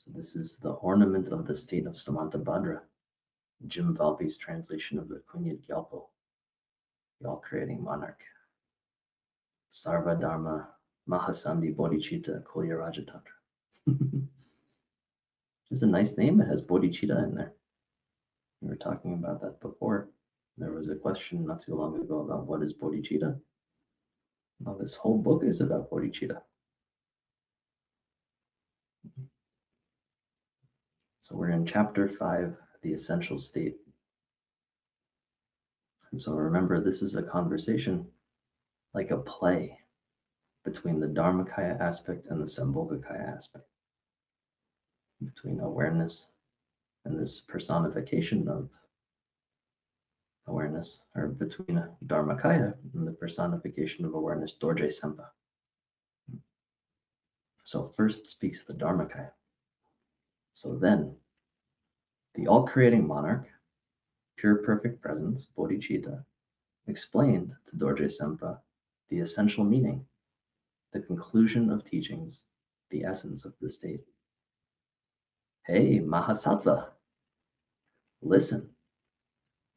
So this is the ornament of the state of Samantabhadra, Jim Valby's translation of the Kunjed Gyalpo, the all-creating monarch. Sarva Dharma Mahasandhi Bodhicitta Kolya Rajatatra. It's a nice name. It has bodhicitta in there. We were talking about that before. There was a question not too long ago about what is bodhicitta. Well, this whole book is about bodhicitta. So we're in chapter 5, the essential state. And so remember, this is a conversation like a play between the Dharmakaya aspect and the Sambhogakaya aspect, between awareness and this personification of awareness, or between Dharmakaya and the personification of awareness, Dorje Lekpa. So first speaks the Dharmakaya. So then, the all-creating monarch, pure perfect presence, bodhicitta, explained to Dorje Lekpa the essential meaning, the conclusion of teachings, the essence of the state. Hey, Mahasattva, listen.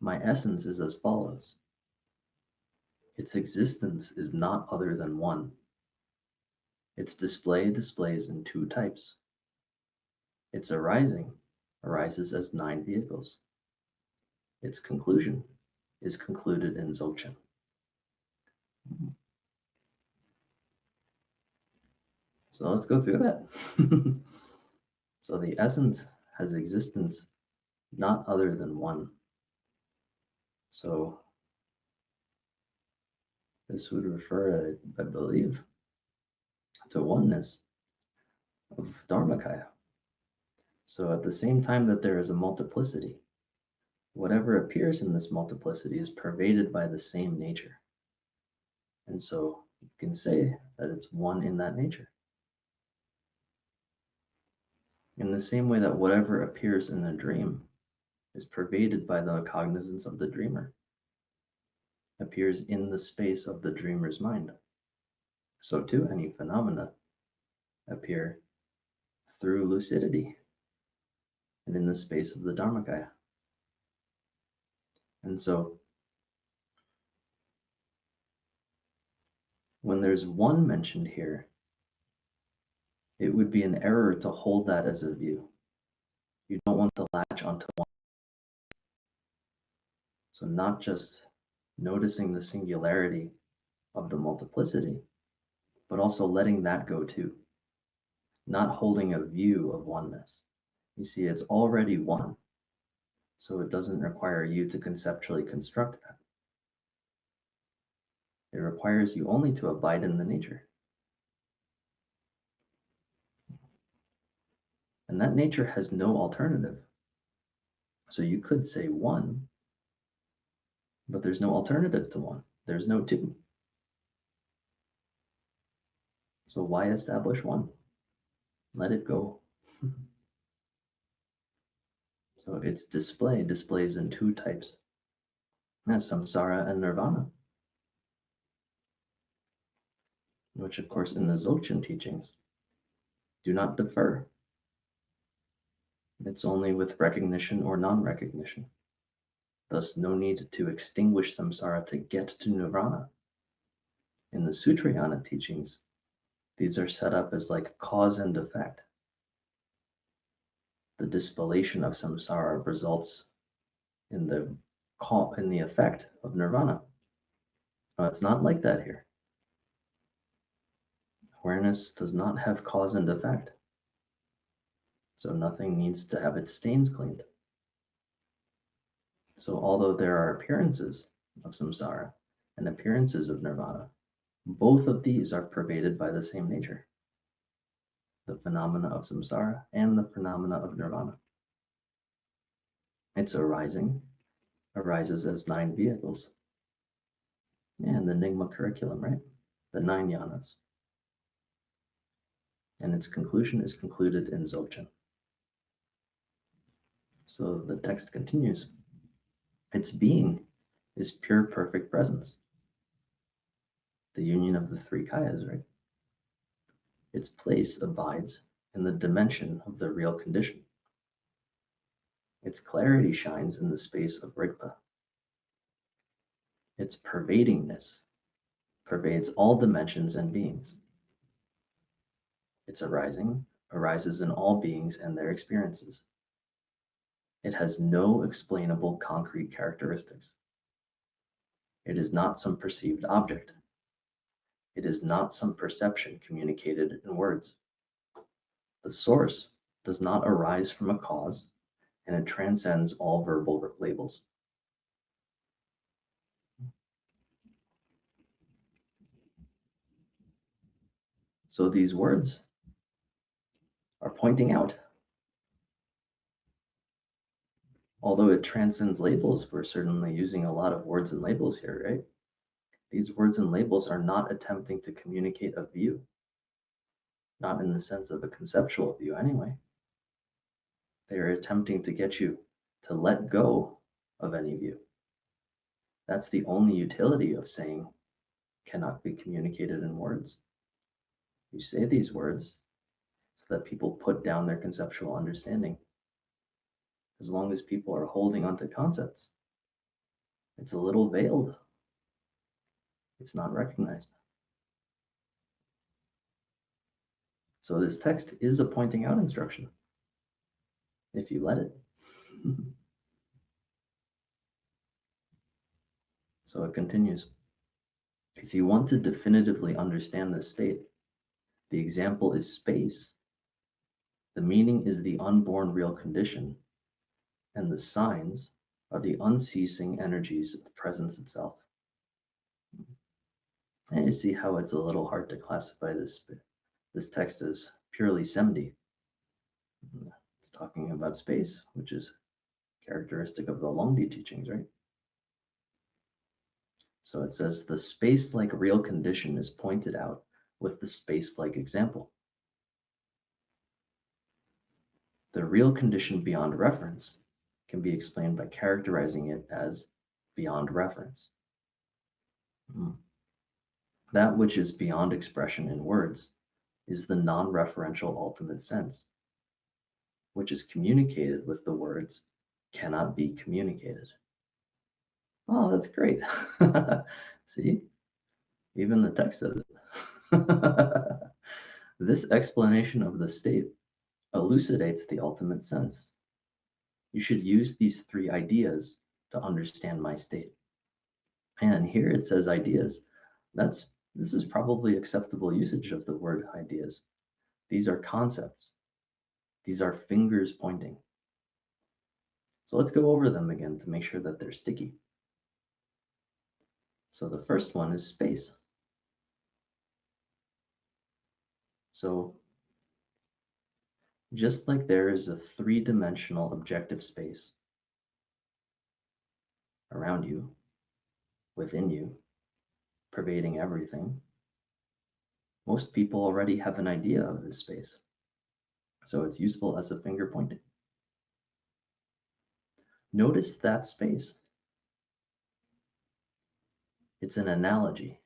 My essence is as follows. Its existence is not other than one. Its display displays in two types. Its arising arises as 9 vehicles. Its conclusion is concluded in Dzogchen. So let's go through that. So the essence has existence not other than one. So this would refer, I believe, to oneness of Dharmakaya. So at the same time that there is a multiplicity, whatever appears in this multiplicity is pervaded by the same nature. And so you can say that it's one in that nature. In the same way that whatever appears in a dream is pervaded by the cognizance of the dreamer, appears in the space of the dreamer's mind. So too, any phenomena appear through lucidity and in the space of the Dharmakaya. And so when there's one mentioned here, it would be an error to hold that as a view. You don't want to latch onto one. So not just noticing the singularity of the multiplicity, but also letting that go too. Not holding a view of oneness. You see, it's already one. So it doesn't require you to conceptually construct that. It requires you only to abide in the nature. And that nature has no alternative. So you could say one, but there's no alternative to one. There's no two. So why establish one? Let it go. So its display displays in two types, as samsara and nirvana, which of course in the Dzogchen teachings do not differ. It's only with recognition or non-recognition. Thus, no need to extinguish samsara to get to nirvana. In the Sutrayana teachings, these are set up as like cause and effect. The dispellation of samsara results in the effect of nirvana. No, it's not like that here. Awareness does not have cause and effect. So nothing needs to have its stains cleaned. So although there are appearances of samsara and appearances of nirvana, both of these are pervaded by the same nature, the phenomena of samsara and the phenomena of nirvana. Its arising arises as 9 vehicles. And the Nyingma curriculum, right? The 9 yanas. And its conclusion is concluded in Dzogchen. So the text continues. Its being is pure perfect presence. The union of the 3 kayas, right? Its place abides in the dimension of the real condition. Its clarity shines in the space of Rigpa. Its pervadingness pervades all dimensions and beings. Its arising arises in all beings and their experiences. It has no explainable concrete characteristics. It is not some perceived object. It is not some perception communicated in words. The source does not arise from a cause, and it transcends all verbal labels. So these words are pointing out. Although it transcends labels, we're certainly using a lot of words and labels here, right? These words and labels are not attempting to communicate a view, not in the sense of a conceptual view anyway. They are attempting to get you to let go of any view. That's the only utility of saying cannot be communicated in words. You say these words so that people put down their conceptual understanding. As long as people are holding onto concepts, it's a little veiled. It's not recognized. So this text is a pointing out instruction, if you let it. So it continues. If you want to definitively understand this state, the example is space. The meaning is the unborn real condition, and the signs are the unceasing energies of the presence itself. And you see how it's a little hard to classify this text as purely Semdi. It's talking about space, which is characteristic of the Longdi teachings, right? So it says the space-like real condition is pointed out with the space-like example. The real condition beyond reference can be explained by characterizing it as beyond reference. That which is beyond expression in words is the non-referential ultimate sense, which is communicated with the words cannot be communicated. Oh, that's great. See, even the text says it. This explanation of the state elucidates the ultimate sense. You should use these three ideas to understand my state. And here it says ideas. This is probably acceptable usage of the word ideas. These are concepts. These are fingers pointing. So let's go over them again to make sure that they're sticky. So the first one is space. So just like there is a three-dimensional objective space around you, within you, pervading everything, most people already have an idea of this space. So it's useful as a finger pointing. Notice that space. It's an analogy.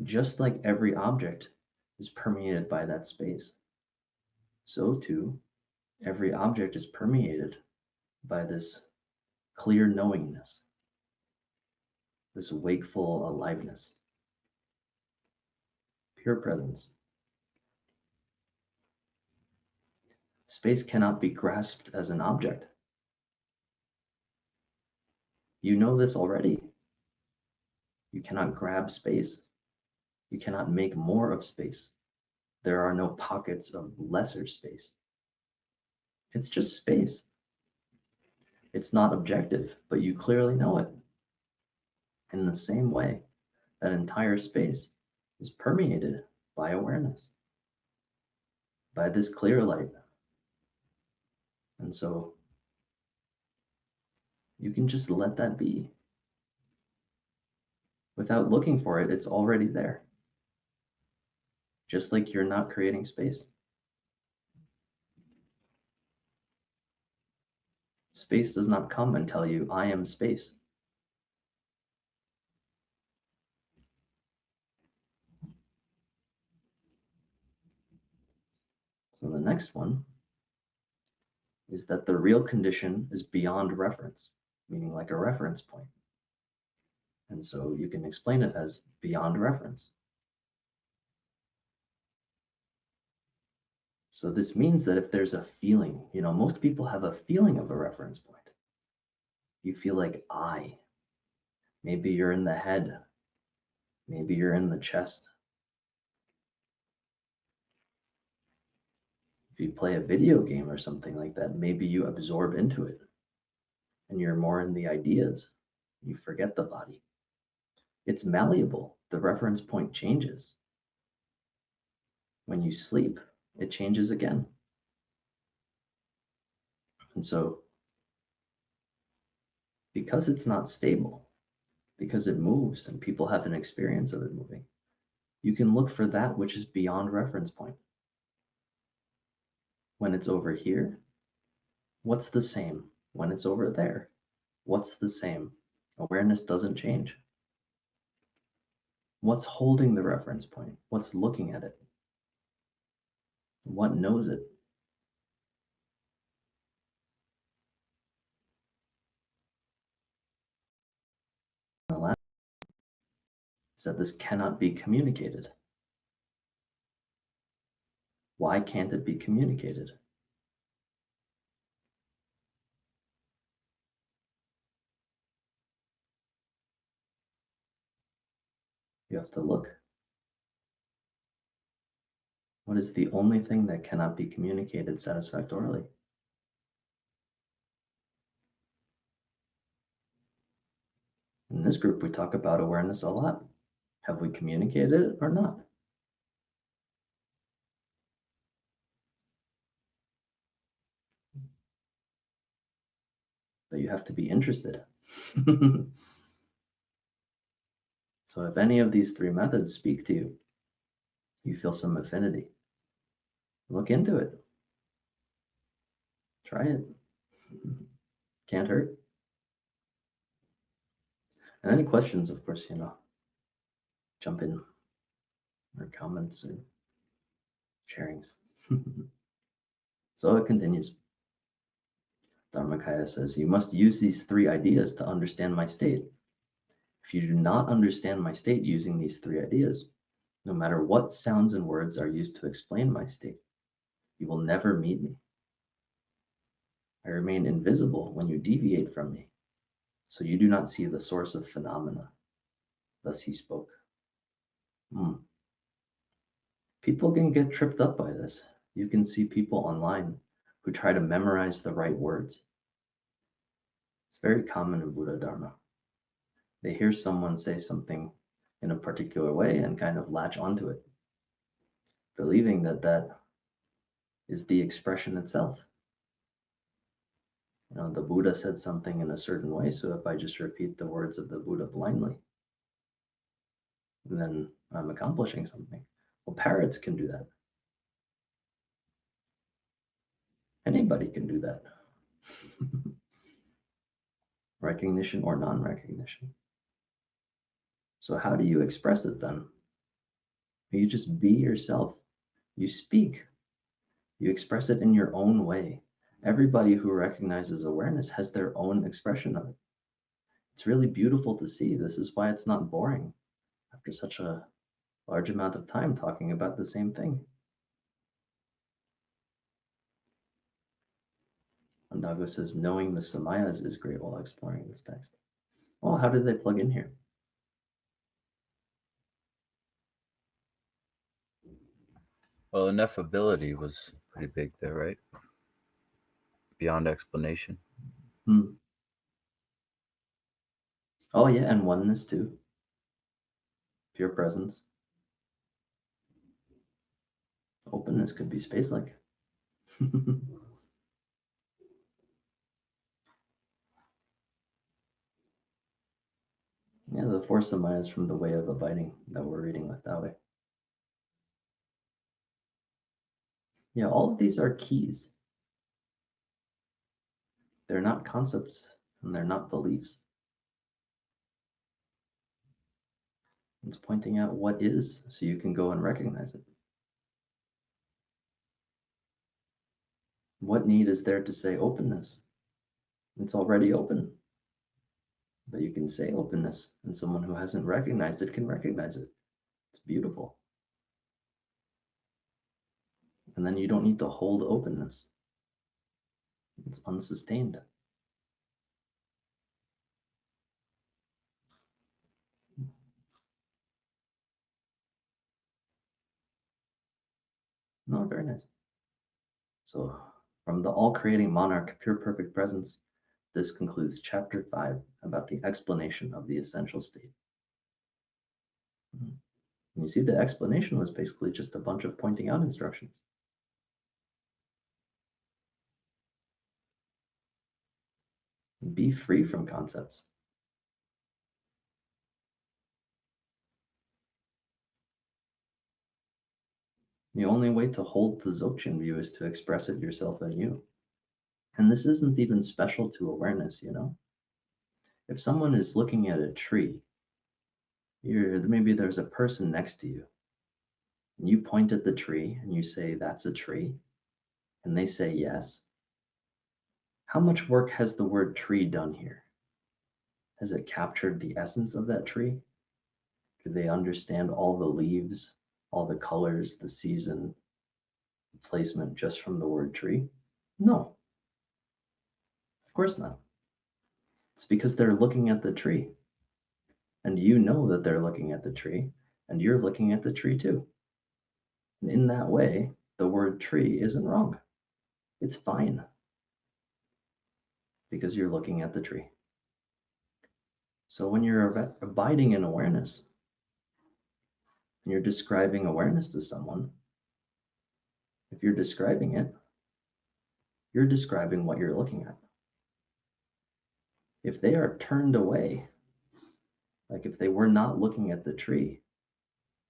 Just like every object is permeated by that space, so too, every object is permeated by this clear knowingness, this wakeful aliveness, pure presence. Space cannot be grasped as an object. You know this already. You cannot grab space. You cannot make more of space. There are no pockets of lesser space. It's just space. It's not objective, but you clearly know it. In the same way, that entire space is permeated by awareness, by this clear light. And so you can just let that be. Without looking for it, it's already there. Just like you're not creating space. Space does not come and tell you, I am space. So the next one is that the real condition is beyond reference, meaning like a reference point. And so you can explain it as beyond reference. So this means that if there's a feeling, most people have a feeling of a reference point. You feel like I. Maybe you're in the head. Maybe you're in the chest. If you play a video game or something like that, maybe you absorb into it and you're more in the ideas. You forget the body. It's malleable. The reference point changes. When you sleep, it changes again. And so, because it's not stable, because it moves and people have an experience of it moving, you can look for that which is beyond reference point. When it's over here, what's the same? When it's over there, what's the same? Awareness doesn't change. What's holding the reference point? What's looking at it? What knows it? And the last is that this cannot be communicated. Why can't it be communicated? You have to look. What is the only thing that cannot be communicated satisfactorily? In this group, we talk about awareness a lot. Have we communicated it or not? But you have to be interested. So if any of these three methods speak to you, you feel some affinity, look into it. Try it. Can't hurt. And any questions, of course, jump in, or comments or sharings. So it continues. Dharmakaya says, you must use these three ideas to understand my state. If you do not understand my state using these three ideas, no matter what sounds and words are used to explain my state, you will never meet me. I remain invisible when you deviate from me, so you do not see the source of phenomena. Thus he spoke. People can get tripped up by this. You can see people online who try to memorize the right words. It's very common in Buddha Dharma. They hear someone say something in a particular way and kind of latch onto it, believing that that is the expression itself. The Buddha said something in a certain way, so if I just repeat the words of the Buddha blindly, then I'm accomplishing something. Well, parrots can do that. Anybody can do that. Recognition or non-recognition. So how do you express it then? You just be yourself. You speak. You express it in your own way. Everybody who recognizes awareness has their own expression of it. It's really beautiful to see. This is why it's not boring after such a large amount of time talking about the same thing. Andago says, knowing the samayas is great while exploring this text. Well, how did they plug in here? Well, ineffability was pretty big there, right? Beyond explanation. Oh yeah, and oneness too. Pure presence. Openness could be space-like. Yeah, the four samayas from the way of abiding that we're reading with Dawai. Yeah, all of these are keys. They're not concepts and they're not beliefs. It's pointing out what is so you can go and recognize it. What need is there to say openness? It's already open. But you can say openness, and someone who hasn't recognized it can recognize it. It's beautiful. And then you don't need to hold openness. It's unsustained. No, very nice. So, from the all-creating monarch, pure perfect presence, this concludes chapter 5 about the explanation of the essential state. And you see, the explanation was basically just a bunch of pointing out instructions. Be free from concepts. The only way to hold the Dzogchen view is to express it yourself in you. And this isn't even special to awareness, you know? If someone is looking at a tree, maybe there's a person next to you, and you point at the tree and you say, "That's a tree," and they say yes. How much work has the word tree done here? Has it captured the essence of that tree? Do they understand all the leaves, all the colors, the season, the placement just from the word tree? No, of course not. It's because they're looking at the tree. And you know that they're looking at the tree, and you're looking at the tree too. And in that way, the word tree isn't wrong. It's fine because you're looking at the tree. So when you're abiding in awareness and you're describing awareness to someone, if you're describing it, you're describing what you're looking at. If they are turned away, like if they were not looking at the tree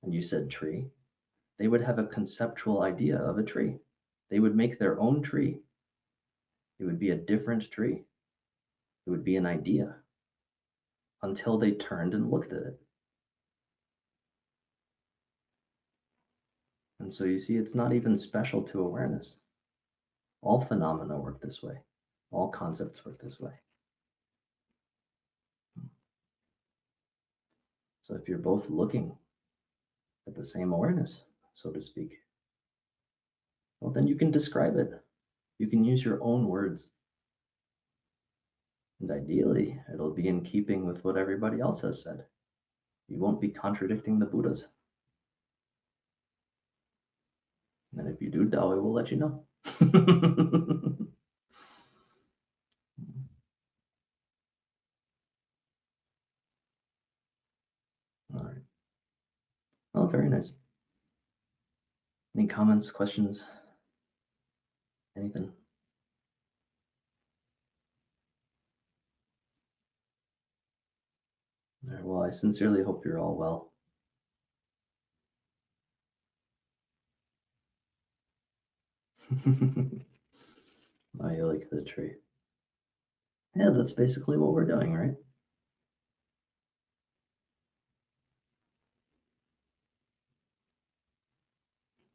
and you said tree, they would have a conceptual idea of a tree. They would make their own tree. It would be a different tree. It would be an idea until they turned and looked at it. And so you see, it's not even special to awareness. All phenomena work this way. All concepts work this way. So if you're both looking at the same awareness, so to speak, well, then you can describe it. You can use your own words. And ideally, it'll be in keeping with what everybody else has said. You won't be contradicting the Buddhas. And if you do, Dawai will let you know. All right. Well, very nice. Any comments, questions, anything? All right, well, I sincerely hope you're all well. Oh, you like the tree. Yeah, that's basically what we're doing, right?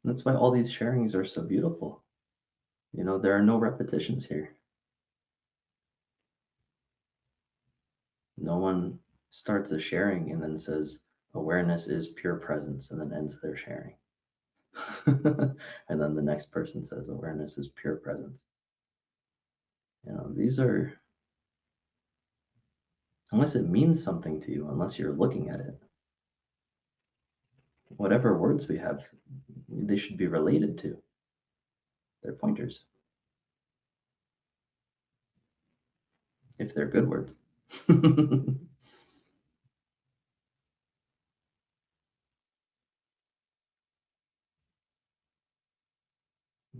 That's why all these sharings are so beautiful. You know, there are no repetitions here. No one starts a sharing and then says, awareness is pure presence, and then ends their sharing. And then the next person says, awareness is pure presence. You know, these are, unless it means something to you, unless you're looking at it, whatever words we have, they should be related to. They're pointers. If they're good words.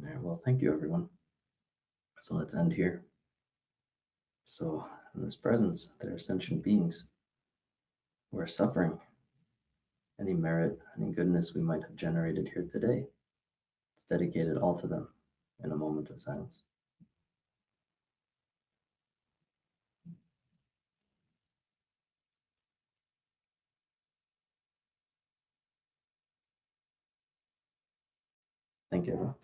All right, well, thank you, everyone. So let's end here. So, in this presence, there are sentient beings who are suffering. Any merit, any goodness we might have generated here today, it's dedicated all to them in a moment of silence. Thank you, everyone.